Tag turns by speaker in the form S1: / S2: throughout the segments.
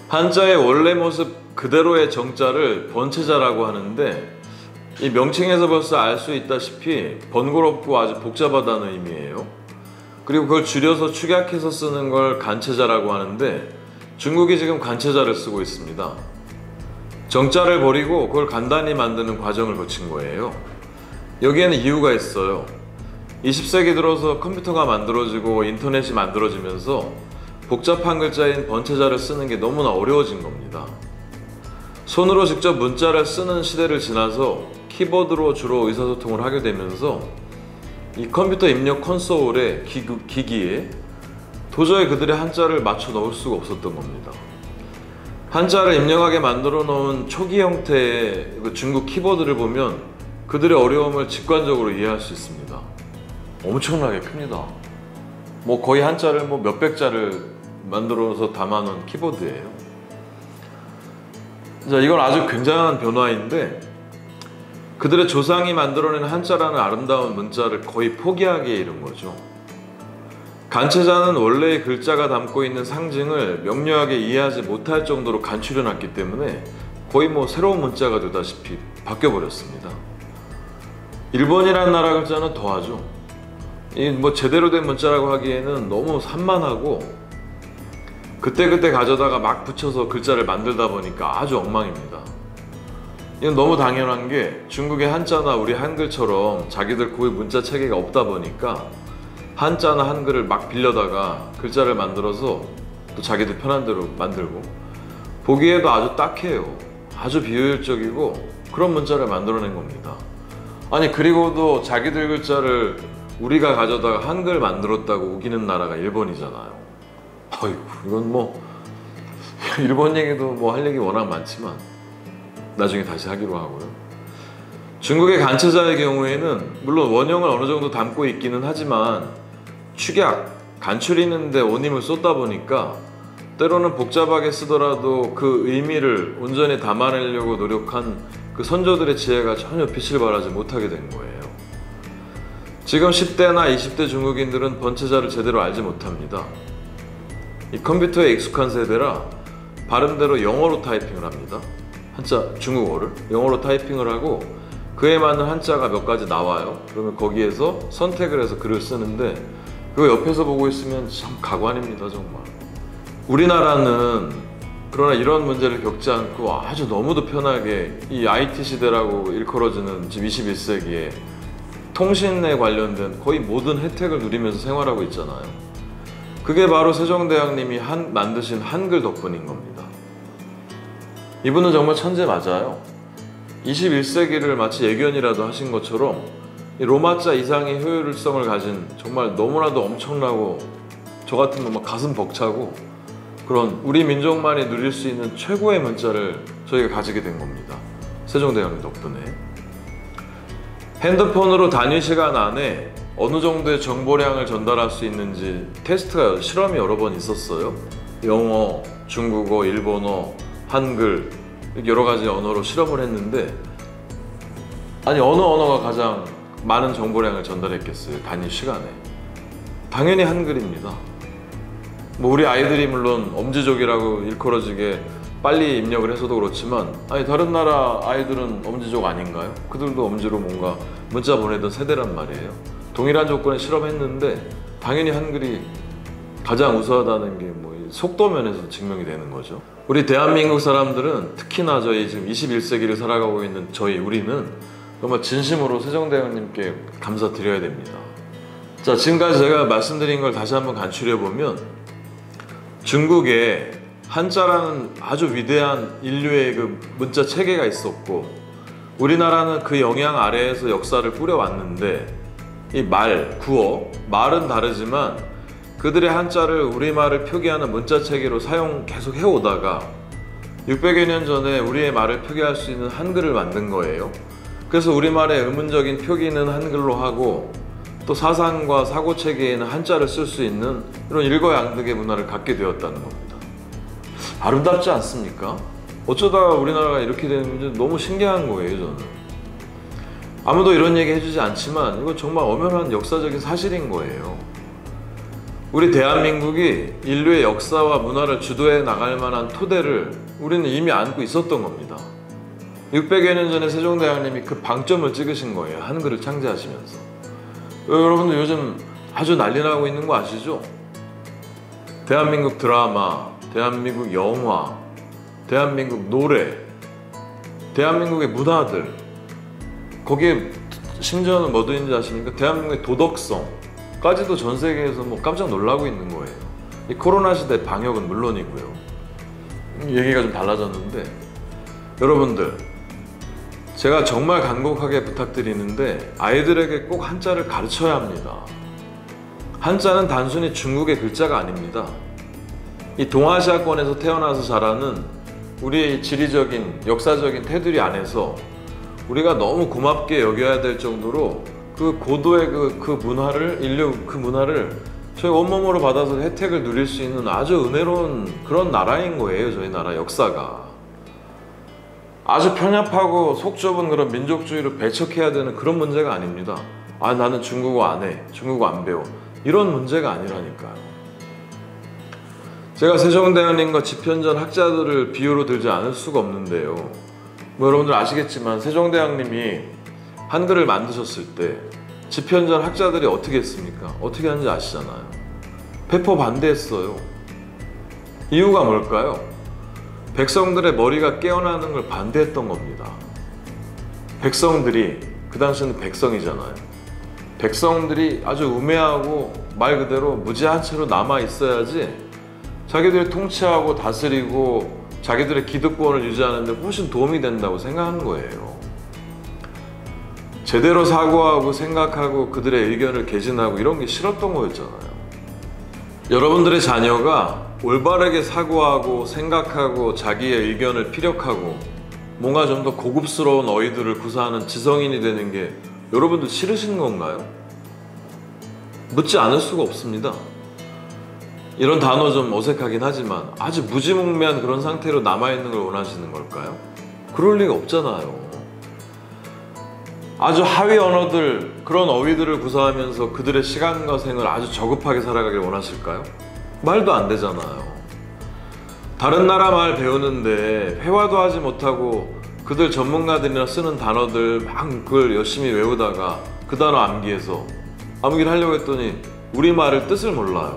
S1: 한자의 원래 모습 그대로의 정자를 번체자라고 하는데, 이 명칭에서 벌써 알 수 있다시피 번거롭고 아주 복잡하다는 의미예요. 그리고 그걸 줄여서 축약해서 쓰는 걸 간체자라고 하는데, 중국이 지금 간체자를 쓰고 있습니다. 정자를 버리고 그걸 간단히 만드는 과정을 거친 거예요. 여기에는 이유가 있어요. 20세기 들어서 컴퓨터가 만들어지고 인터넷이 만들어지면서 복잡한 글자인 번체자를 쓰는 게 너무나 어려워진 겁니다. 손으로 직접 문자를 쓰는 시대를 지나서 키보드로 주로 의사소통을 하게 되면서 이 컴퓨터 입력 콘솔의 기기에 도저히 그들의 한자를 맞춰 넣을 수가 없었던 겁니다. 한자를 입력하게 만들어 놓은 초기 형태의 그 중국 키보드를 보면 그들의 어려움을 직관적으로 이해할 수 있습니다. 엄청나게 큽니다. 뭐 거의 한자를 몇백 자를 만들어서 담아놓은 키보드예요. 자, 이건 아주 굉장한 변화인데, 그들의 조상이 만들어낸 한자라는 아름다운 문자를 거의 포기하기에 이른 거죠. 간체자는 원래의 글자가 담고 있는 상징을 명료하게 이해하지 못할 정도로 간추려놨기 때문에 거의 새로운 문자가 되다시피 바뀌어버렸습니다. 일본이라는 나라 글자는 더하죠. 제대로 된 문자라고 하기에는 너무 산만하고 그때그때 가져다가 막 붙여서 글자를 만들다 보니까 아주 엉망입니다. 이건 너무 당연한 게, 중국의 한자나 우리 한글처럼 자기들 고유 문자 체계가 없다 보니까 한자나 한글을 막 빌려다가 글자를 만들어서 또 자기들 편한 대로 만들고, 보기에도 아주 딱해요. 아주 비효율적이고 그런 문자를 만들어낸 겁니다. 아니, 그리고도 자기들 글자를 우리가 가져다가 한글 만들었다고 우기는 나라가 일본이잖아요. 아이고, 이건 일본 얘기도 할 얘기 워낙 많지만 나중에 다시 하기로 하고요. 중국의 간체자의 경우에는 물론 원형을 어느 정도 담고 있기는 하지만 축약, 간추리는데 온 힘을 쏟다 보니까 때로는 복잡하게 쓰더라도 그 의미를 온전히 담아내려고 노력한 그 선조들의 지혜가 전혀 빛을 발하지 못하게 된 거예요. 지금 10대나 20대 중국인들은 번체자를 제대로 알지 못합니다. 이 컴퓨터에 익숙한 세대라 발음대로 영어로 타이핑을 합니다. 한자, 중국어를 영어로 타이핑을 하고 그에 맞는 한자가 몇 가지 나와요. 그러면 거기에서 선택을 해서 글을 쓰는데, 그거 옆에서 보고 있으면 참 가관입니다, 정말. 우리나라는 그러나 이런 문제를 겪지 않고 아주 너무도 편하게 이 IT 시대라고 일컬어지는 지금 21세기에 통신에 관련된 거의 모든 혜택을 누리면서 생활하고 있잖아요. 그게 바로 세종대왕님이 만드신 한글 덕분인 겁니다. 이분은 정말 천재 맞아요. 21세기를 마치 예견이라도 하신 것처럼 이 로마자 이상의 효율성을 가진 정말 너무나도 엄청나고 저 같으면 가슴 벅차고 그런 우리 민족만이 누릴 수 있는 최고의 문자를 저희가 가지게 된 겁니다. 세종대왕님 덕분에. 핸드폰으로 단위 시간 안에 어느 정도의 정보량을 전달할 수 있는지 테스트가, 실험이 여러 번 있었어요. 영어, 중국어, 일본어, 한글 여러 가지 언어로 실험을 했는데, 아니 어느 언어가 가장 많은 정보량을 전달했겠어요, 단위 시간에? 당연히 한글입니다. 우리 아이들이 물론 엄지족이라고 일컬어지게 빨리 입력을 해서도 그렇지만, 아니 다른 나라 아이들은 엄지족 아닌가요? 그들도 엄지로 뭔가 문자 보내던 세대란 말이에요. 동일한 조건에 실험했는데 당연히 한글이 가장 우수하다는 게 속도 면에서 증명이 되는 거죠. 우리 대한민국 사람들은 특히나 저희 지금 21세기를 살아가고 있는 우리는 정말 진심으로 세종대왕님께 감사드려야 됩니다. 자, 지금까지 제가 말씀드린 걸 다시 한번 간추려보면, 중국에 한자라는 아주 위대한 인류의 그 문자 체계가 있었고, 우리나라는 그 영향 아래에서 역사를 꾸려왔는데, 이 구어, 말은 다르지만 그들의 한자를 우리말을 표기하는 문자 체계로 계속 해오다가 600여 년 전에 우리의 말을 표기할 수 있는 한글을 만든 거예요. 그래서 우리말의 의문적인 표기는 한글로 하고, 또 사상과 사고 체계에는 한자를 쓸 수 있는 이런 일거양득의 문화를 갖게 되었다는 겁니다. 아름답지 않습니까? 어쩌다 우리나라가 이렇게 되는지 너무 신기한 거예요, 저는. 아무도 이런 얘기 해주지 않지만 이건 정말 엄연한 역사적인 사실인 거예요. 우리 대한민국이 인류의 역사와 문화를 주도해 나갈 만한 토대를 우리는 이미 안고 있었던 겁니다. 600여 년 전에 세종대왕님이 그 방점을 찍으신 거예요. 한글을 창제하시면서. 여러분들 요즘 아주 난리 나고 있는 거 아시죠? 대한민국 드라마, 대한민국 영화, 대한민국 노래, 대한민국의 문화들, 거기에 심지어는 뭐 들인지 아십니까? 대한민국의 도덕성까지도 전 세계에서 뭐 깜짝 놀라고 있는 거예요. 이 코로나 시대 방역은 물론이고요. 얘기가 좀 달라졌는데, 여러분들, 제가 정말 간곡하게 부탁드리는데 아이들에게 꼭 한자를 가르쳐야 합니다. 한자는 단순히 중국의 글자가 아닙니다. 이 동아시아권에서 태어나서 자라는 우리의 지리적인, 역사적인 테두리 안에서 우리가 너무 고맙게 여겨야 될 정도로 그 고도의 그 문화를, 인류 그 문화를 저희 온몸으로 받아서 혜택을 누릴 수 있는 아주 은혜로운 그런 나라인 거예요. 저희 나라 역사가. 아주 편협하고 속 좁은 그런 민족주의로 배척해야 되는 그런 문제가 아닙니다. 아, 나는 중국어 안 해, 중국어 안 배워, 이런 문제가 아니라니까요. 제가 세종대왕님과 집현전 학자들을 비유로 들지 않을 수가 없는데요. 뭐 여러분들 아시겠지만 세종대왕님이 한글을 만드셨을 때 집현전 학자들이 어떻게 했습니까? 어떻게 하는지 아시잖아요. 배포 반대했어요. 이유가 뭘까요? 백성들의 머리가 깨어나는 걸 반대했던 겁니다. 백성들이, 그 당시에는 백성이잖아요. 백성들이 아주 우매하고 말 그대로 무지한 채로 남아 있어야지 자기들이 통치하고 다스리고 자기들의 기득권을 유지하는 데 훨씬 도움이 된다고 생각한 거예요. 제대로 사고하고 생각하고 그들의 의견을 개진하고 이런 게 싫었던 거였잖아요. 여러분들의 자녀가 올바르게 사고하고 생각하고 자기의 의견을 피력하고 뭔가 좀 더 고급스러운 어휘들을 구사하는 지성인이 되는 게 여러분들 싫으신 건가요? 묻지 않을 수가 없습니다. 이런 단어 좀 어색하긴 하지만 아주 무지몽매한 그런 상태로 남아있는 걸 원하시는 걸까요? 그럴 리가 없잖아요. 아주 하위 언어들, 그런 어휘들을 구사하면서 그들의 시간과 생을 아주 저급하게 살아가길 원하실까요? 말도 안 되잖아요. 다른 나라 말 배우는데 회화도 하지 못하고 그들 전문가들이나 쓰는 단어들 막 그걸 열심히 외우다가 그 단어 암기해서 암기를 하려고 했더니 우리말을 뜻을 몰라요.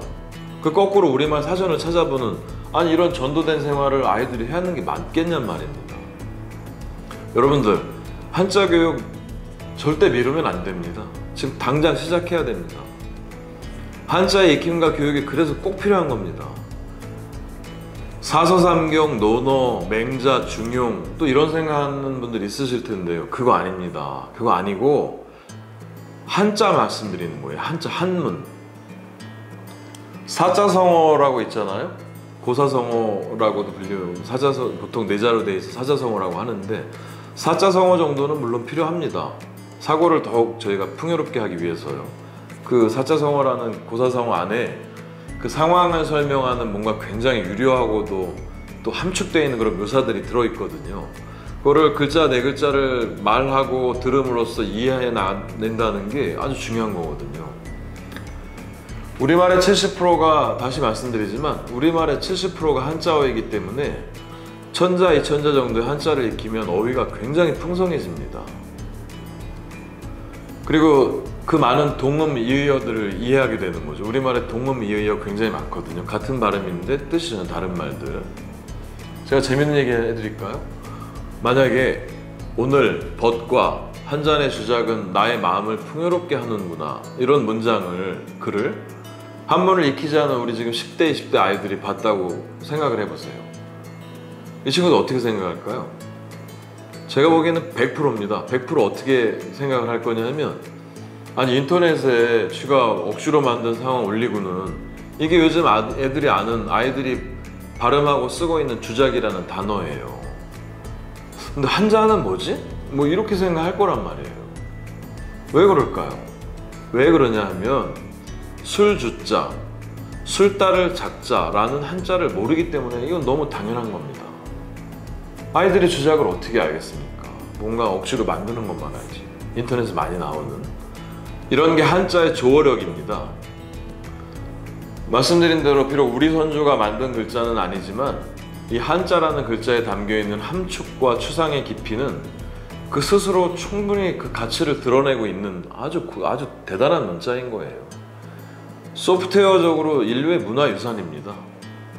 S1: 그 거꾸로 우리말 사전을 찾아보는, 아니 이런 전도된 생활을 아이들이 해야 하는 게 맞겠냔 말입니다. 여러분들, 한자 교육 절대 미루면 안 됩니다. 지금 당장 시작해야 됩니다. 한자의 익힘과 교육이 그래서 꼭 필요한 겁니다. 사서삼경, 논어, 맹자, 중용 또 이런 생각하는 분들 있으실 텐데요. 그거 아닙니다. 그거 아니고 한자 말씀드리는 거예요. 한자, 한문. 사자성어라고 있잖아요. 고사성어라고도 불려요. 보통 네자로 돼 있어 사자성어라고 하는데 사자성어 정도는 물론 필요합니다. 사고를 더욱 저희가 풍요롭게 하기 위해서요. 그 사자성어라는 고사성어 안에 그 상황을 설명하는 뭔가 굉장히 유려하고도 또 함축되어 있는 그런 묘사들이 들어있거든요. 그거를 글자 네 글자를 말하고 들음으로써 이해해낸다는 게 아주 중요한 거거든요. 우리말의 70%가, 다시 말씀드리지만 우리말의 70%가 한자어이기 때문에 천자, 이천자 정도의 한자를 익히면 어휘가 굉장히 풍성해집니다. 그리고 그 많은 동음 이의어들을 이해하게 되는 거죠. 우리말에 동음 이의어 굉장히 많거든요. 같은 발음인데 뜻이 전혀 다른 말들. 제가 재밌는 얘기 해드릴까요? 만약에 오늘 벗과 한 잔의 주작은 나의 마음을 풍요롭게 하는구나, 이런 문장을, 글을 한문을 익히지 않은 우리 지금 10대, 20대 아이들이 봤다고 생각을 해보세요. 이 친구들 어떻게 생각할까요? 제가 보기에는 100%입니다. 100% 어떻게 생각을 할 거냐면, 아니 인터넷에 쥐가 억지로 만든 상황 올리고는 이게 요즘 애들이 아는, 아이들이 발음하고 쓰고 있는 주작이라는 단어예요. 근데 한자는 뭐지? 뭐 이렇게 생각할 거란 말이에요. 왜 그럴까요? 왜 그러냐 하면 술주자, 술 따를 작자라는 한자를 모르기 때문에 이건 너무 당연한 겁니다. 아이들이 주작을 어떻게 알겠습니까? 뭔가 억지로 만드는 것만 알지. 인터넷에 많이 나오는 이런 게 한자의 조어력입니다. 말씀드린 대로 비록 우리 선조가 만든 글자는 아니지만 이 한자라는 글자에 담겨있는 함축과 추상의 깊이는 그 스스로 충분히 그 가치를 드러내고 있는 아주 대단한 문자인 거예요. 소프트웨어적으로 인류의 문화유산입니다.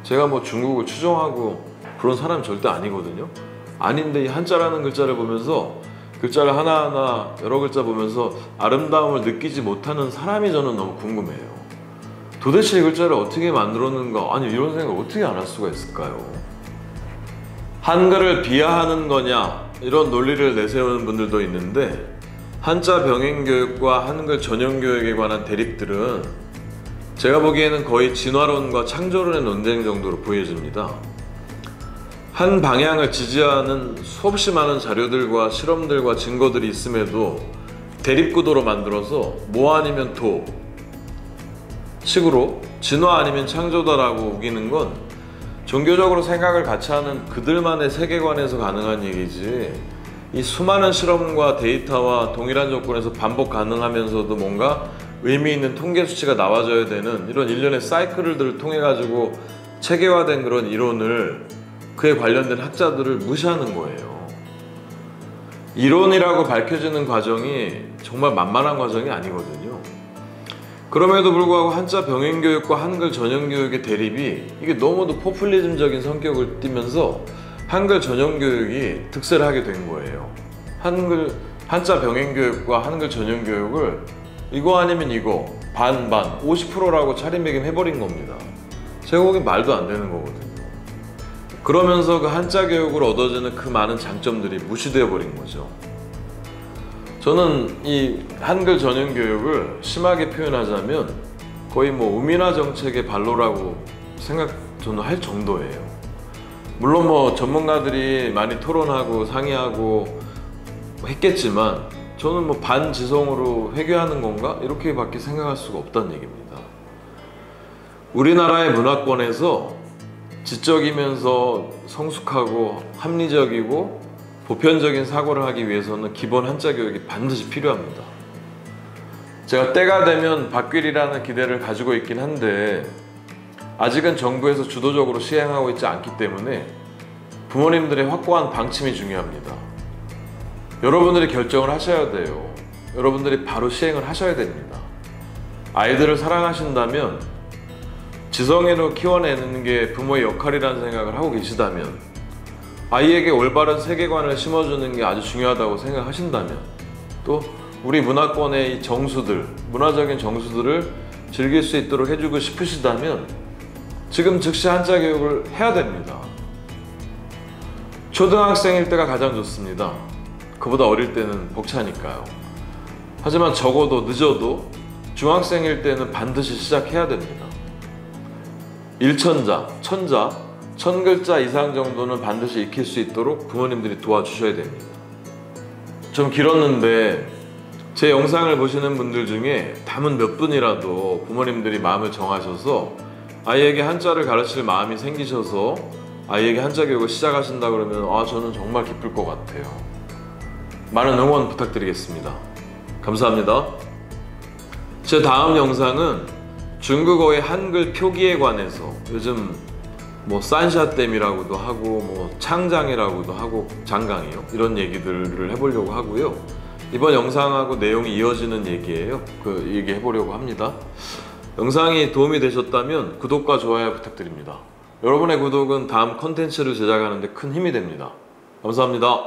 S1: 제가 뭐 중국을 추종하고 그런 사람 절대 아니거든요. 아닌데 이 한자라는 글자를 보면서 글자를 하나하나 여러 글자 보면서 아름다움을 느끼지 못하는 사람이 저는 너무 궁금해요. 도대체 이 글자를 어떻게 만들었는가? 아니 이런 생각을 어떻게 안 할 수가 있을까요? 한글을 비하하는 거냐 이런 논리를 내세우는 분들도 있는데 한자 병행교육과 한글 전용교육에 관한 대립들은 제가 보기에는 거의 진화론과 창조론의 논쟁 정도로 보여집니다. 한 방향을 지지하는 수없이 많은 자료들과 실험들과 증거들이 있음에도 대립구도로 만들어서 뭐 아니면 도 식으로 진화 아니면 창조다라고 우기는 건 종교적으로 생각을 같이 하는 그들만의 세계관에서 가능한 얘기지, 이 수많은 실험과 데이터와 동일한 조건에서 반복 가능하면서도 뭔가 의미 있는 통계 수치가 나와줘야 되는 이런 일련의 사이클들을 통해 가지고 체계화된 그런 이론을 그에 관련된 학자들을 무시하는 거예요. 이론이라고 밝혀지는 과정이 정말 만만한 과정이 아니거든요. 그럼에도 불구하고 한자 병행교육과 한글 전용교육의 대립이 이게 너무도 포퓰리즘적인 성격을 띠면서 한글 전용교육이 득세를 하게 된 거예요. 한자 병행교육과 한글 전용교육을 이거 아니면 이거 반반 50%라고 차림매김해버린 겁니다. 제가 보기엔 말도 안 되는 거거든요. 그러면서 그 한자 교육으로 얻어지는 그 많은 장점들이 무시되어 버린 거죠. 저는 이 한글 전용 교육을 심하게 표현하자면 거의 뭐 우민화 정책의 발로라고 저는 할 정도예요. 물론 뭐 전문가들이 많이 토론하고 상의하고 했겠지만 저는 뭐 반지성으로 회귀하는 건가? 이렇게밖에 생각할 수가 없다는 얘기입니다. 우리나라의 문화권에서 지적이면서 성숙하고 합리적이고 보편적인 사고를 하기 위해서는 기본 한자 교육이 반드시 필요합니다. 제가 때가 되면 바뀌리라는 기대를 가지고 있긴 한데 아직은 정부에서 주도적으로 시행하고 있지 않기 때문에 부모님들의 확고한 방침이 중요합니다. 여러분들이 결정을 하셔야 돼요. 여러분들이 바로 시행을 하셔야 됩니다. 아이들을 사랑하신다면 지성애로 키워내는 게 부모의 역할이라는 생각을 하고 계시다면, 아이에게 올바른 세계관을 심어주는 게 아주 중요하다고 생각하신다면, 또 우리 문화권의 이 정수들, 문화적인 정수들을 즐길 수 있도록 해주고 싶으시다면 지금 즉시 한자 교육을 해야 됩니다. 초등학생일 때가 가장 좋습니다. 그보다 어릴 때는 벅차니까요. 하지만 적어도 늦어도 중학생일 때는 반드시 시작해야 됩니다. 일천자, 천자, 1000글자 이상 정도는 반드시 익힐 수 있도록 부모님들이 도와주셔야 됩니다. 좀 길었는데 제 영상을 보시는 분들 중에 담은 몇 분이라도 부모님들이 마음을 정하셔서 아이에게 한자를 가르칠 마음이 생기셔서 아이에게 한자 교육을 시작하신다 그러면 저는 정말 기쁠 것 같아요. 많은 응원 부탁드리겠습니다. 감사합니다. 제 다음 영상은 중국어의 한글 표기에 관해서, 요즘 뭐 산샤댐이라고도 하고 뭐 창장이라고도 하고 장강이요, 이런 얘기들을 해보려고 하고요. 이번 영상하고 내용이 이어지는 얘기예요. 그 얘기 해보려고 합니다. 영상이 도움이 되셨다면 구독과 좋아요 부탁드립니다. 여러분의 구독은 다음 컨텐츠를 제작하는 데 큰 힘이 됩니다. 감사합니다.